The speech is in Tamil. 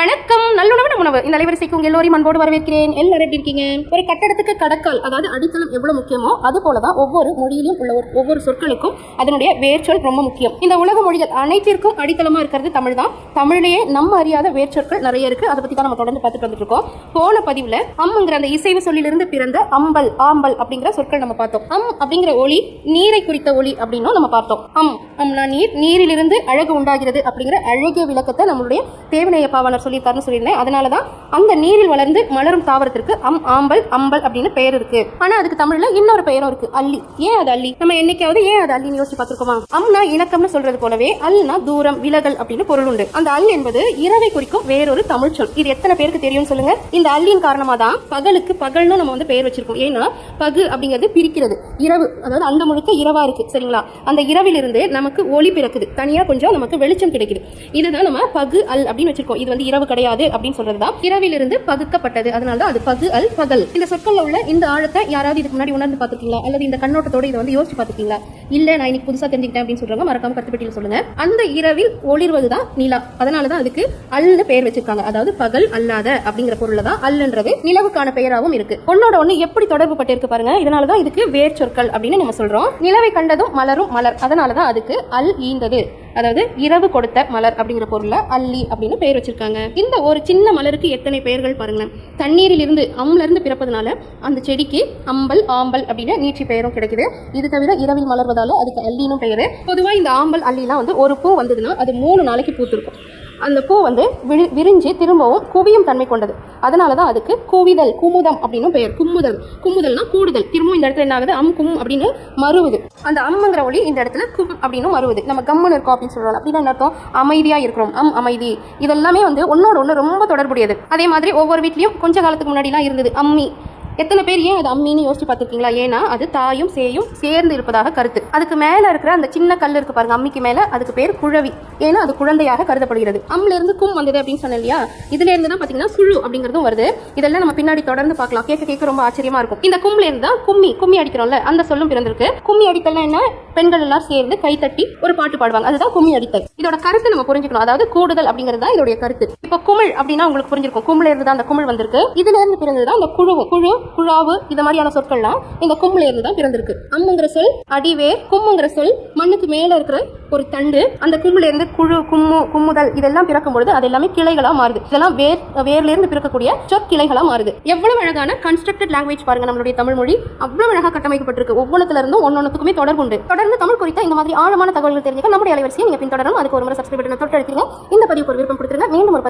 வணக்கம். நல்லுணவு உணவு இந்த அலைவரிசைக்கு உங்க எல்லோரையும் அன்போடு வரவேற்கிறேன். எல்லாரும் எப்படி இருக்கீங்க? ஒரு கட்டடத்துக்கு கடக்கால், அதாவது அடித்தளம் எவ்வளவு முக்கியமோ அது போலதான் ஒவ்வொரு மொழியிலும் உள்ள ஒவ்வொரு சொற்களுக்கும் அதனுடைய வேர்ச்சொல் ரொம்ப முக்கியம். இந்த உலக மொழிகள் அனைத்திற்கும் அடித்தளமா இருக்கிறது தமிழ் தான். தமிழிலேயே நம்ம அறியாத வேர்ச்சொற்கள் நிறைய இருக்கு. அதை பத்தி தான் நம்ம தொடர்ந்து பார்த்துட்டு வந்துட்டு இருக்கோம். போன பதிவுல அம்ங்கிற அந்த இசைவு சொல்லிலிருந்து பிறந்த அம்பல், ஆம்பல் அப்படிங்கிற சொற்கள் நம்ம பார்த்தோம். அப்படிங்கிற ஒளி நீரை குறித்த ஒளி அப்படின்னும் நம்ம பார்த்தோம். அம்னா நீர், நீரிலிருந்து அழகு உண்டாகிறது அப்படிங்கிற அழகிய விளக்கத்தை நம்மளுடைய தேவநேய பாவனர் சொல்லியிருக்காருன்னு சொல்லியிருந்தேன். அதனாலதான் அந்த நீரில் வளர்ந்து மலரும் தாவரத்திற்கு ஆம்பல், அம்பல் அப்படின்னு பெயர் இருக்கு. ஆனா அதுக்கு தமிழ்ல இன்னொரு பெயரும் இருக்கு, அல்லி. ஏன் அது அல்லி? நம்ம என்னைக்காவது ஏன் அது அல்லின்னு யோசிச்சு பார்த்திருக்கோமா? அம்னா இணக்கம்னு சொல்றது போலவே அல்னா தூரம், விலகல் அப்படின்னு பொருள் உண்டு. அந்த அல் என்பது இரவை குறிக்கும் வேறொரு தமிழ் சொல். இது எத்தனை பேருக்கு தெரியும் சொல்லுங்க? இந்த அல்லின் காரணமா தான் பகலுக்கு பகல்னு நம்ம வந்து பெயர் வச்சிருக்கோம். ஏன்னா பகு அப்படிங்கிறது பிரிக்கிறது, இரவு, அதாவது அந்த முழுக்க இரவா இருக்கு, சரிங்களா? அந்த இரவிலிருந்து நமக்கு ஒளி பிறக்குது, தனியா கொஞ்சம் நமக்கு வெளிச்சம் கிடைக்குது. இதுதான் நம்ம பகு அல் அப்படின்னு வச்சிருக்கோம். இது வந்து இரவு கிடையாது அப்படின்னு சொல்றதுதான் இரவிலிருந்து பகுக்கப்பட்டது. அதனாலதான் அது பகு அல், பகல். இந்த சொற்கள்ல உள்ள இந்த ஆழத்தை யாராவது இதுக்கு முன்னாடி உணர்ந்து பார்த்துருக்கீங்களா? அல்லது இந்த கண்ணோட்டத்தோட இதை வந்து யோசிச்சு பார்த்துருக்கீங்களா? இல்ல நான் இன்னைக்கு புதுசா தெரிஞ்சுக்கிட்டேன் அப்படின்னு சொல்றாங்க, மறக்காம கருத்து பெட்டியில சொல்லுங்க. அந்த இரவில் ஒளிர்வதுதான் நிலா. அதனாலதான் அதுக்கு அல்னு பெயர் வச்சிருக்காங்க. அதாவது பகல் அல்லாத அப்படிங்கிற பொருள் தான் அல்லன்றது நிலவுக்கான பெயராகவும் இருக்கு. ஒன்னோட ஒண்ணு எப்படி தொடர்பு பட்டிருக்கு பாருங்க. இதனாலதான் இதுக்கு வேர் சொற்கள் அப்படின்னு நம்ம சொல்றோம். நிலவை கண்டதும் மலரும் மலர், அதனாலதான் அதுக்கு அல் ஈந்தது, அதாவது இரவு கொடுத்த மலர் அப்படிங்கிற பொருள்ல அல்லி அப்படின்னு பெயர் வச்சிருக்காங்க. இந்த ஒரு சின்ன மலருக்கு எத்தனை பெயர்கள் பாருங்களேன். தண்ணீரில் இருந்து அம்ல இருந்து பிறப்பதனால அந்த செடிக்கு அம்பல், ஆம்பல் அப்படின்னு நீட்சி பெயரும் கிடைக்குது. இது தவிர இரவில் மலர்வதால அதுக்கு அல்லினும் பெயரு. பொதுவா இந்த ஆம்பல், அல்லிலாம் வந்து ஒரு பூ வந்ததுன்னா அது 3 நாளைக்கு பூத்திருக்கும். அந்த பூ வந்து விரிஞ்சு திரும்பவும் குவியும் தன்மை கொண்டது. அதனாலதான் அதுக்கு குவிதல், குமுதம் அப்படின்னு பெயர். கும்முதல், கும்முதல்னா கூடுதல். திரும்பவும் இந்த இடத்துல என்ன ஆகுது? கும் அப்படின்னு மறுவுது. அந்த அம்ங்கிற ஒளி இந்த இடத்துல கும் அப்படின்னு மறுவுது. நம்ம கம்முன்னு இருக்கோம் அப்படின்னு சொல்றோம். அப்படின்னா என்ன அர்த்தம்? அமைதியா இருக்கிறோம். அமைதி. இதெல்லாமே வந்து ஒன்னோட ஒன்று ரொம்ப தொடர்புடையது. அதே மாதிரி ஒவ்வொரு வீட்லயும் கொஞ்ச காலத்துக்கு முன்னாடிலாம் இருந்தது அம்மி. எத்தனை பேர் ஏன் அது அம்மின்னு யோசிச்சு பார்த்துருக்கீங்களா? ஏன்னா அது தாயும் சேயும் சேர்ந்து இருப்பதாக கருத்து. அதுக்கு மேல இருக்கிற அந்த சின்ன கல் இருக்கு பாருங்க, அம்மிக்கு மேல, அதுக்கு பேர் குழவி. ஏன்னா அது குழந்தையாக கருதப்படுகிறது. அம்ல இருந்து கும் வந்தது அப்படின்னு சொன்னேன் இல்லையா? இதுல இருந்து தான் பாத்தீங்கன்னா சுழு அப்படிங்கிறதும் வருது. இதெல்லாம் நம்ம பின்னாடி தொடர்ந்து பார்க்கலாம். கேட்க ரொம்ப ஆச்சரியமா இருக்கும். இந்த கும்ல இருந்து தான் கும்மி அடிக்கிறோம்ல, அந்த சொல்லும் பிறந்திருக்கு. கும்மி அடித்தல்னா என்ன? பெண்கள் எல்லாம் சேர்ந்து கை தட்டி ஒரு பாட்டு பாடுவாங்க, அதுதான் கும்மி அடித்தல். இதோட கருத்து நம்ம புரிஞ்சுக்கணும். அதாவது கூடுதல் அப்படிங்கிறது தான் இதோடைய கருத்து. இப்ப குமிழ் அப்படின்னா உங்களுக்கு புரிஞ்சிருக்கும். கும்ல இருந்து தான் அந்த குமிழ் வந்திருக்கு. இதுல இருந்து பிறந்ததுதான் அந்த குழு, குழாவு, இது மாதிரியான சொற்கள்லாம் இந்த கும்ல இருந்து தான் பிறந்திருக்கு. அம்முங்கிற சொல் அடிவேர், கும்முங்கிற சொல் மண்ணுக்கு மேல இருக்கிற ஒரு தண்டு. அந்த கும்ல இருந்து குழு, கும்முதல் இதெல்லாம் பிறக்கும் பொழுது அது எல்லாமே கிளைகளா மாறுது. இதெல்லாம் வேர்ல இருந்து பிறக்கக்கூடிய சொற்கிளைகளா மாறுது. எவ்வளவு அழகான கன்ஸ்ட்ரக்டட் லாங்குவேஜ் பாருங்க நம்மளுடைய தமிழ் மொழி. அவ்வளவு அழகா கட்டமைக்கப்பட்டிருக்கு. ஒவ்வொன்றுல இருந்தும் ஒன்னொன்னுக்குமே தொடர்பு உண்டு. தொடர்ந்து தமிழ் குறித்த இந்த மாதிரி ஆழமான தகவல்கள் தெரிஞ்சுக்க நம்முடைய அலைவரிசையை நீங்க பின்தொடரணும். அதுக்கு ஒரு முறை சப்ஸ்கிரைப் பட்டனை தொட்டு அழுத்திடுங்க. இந்த பதிவுக்கு ஒரு விருப்பம் கொடுத்துருங்க. மீண்டும் ஒரு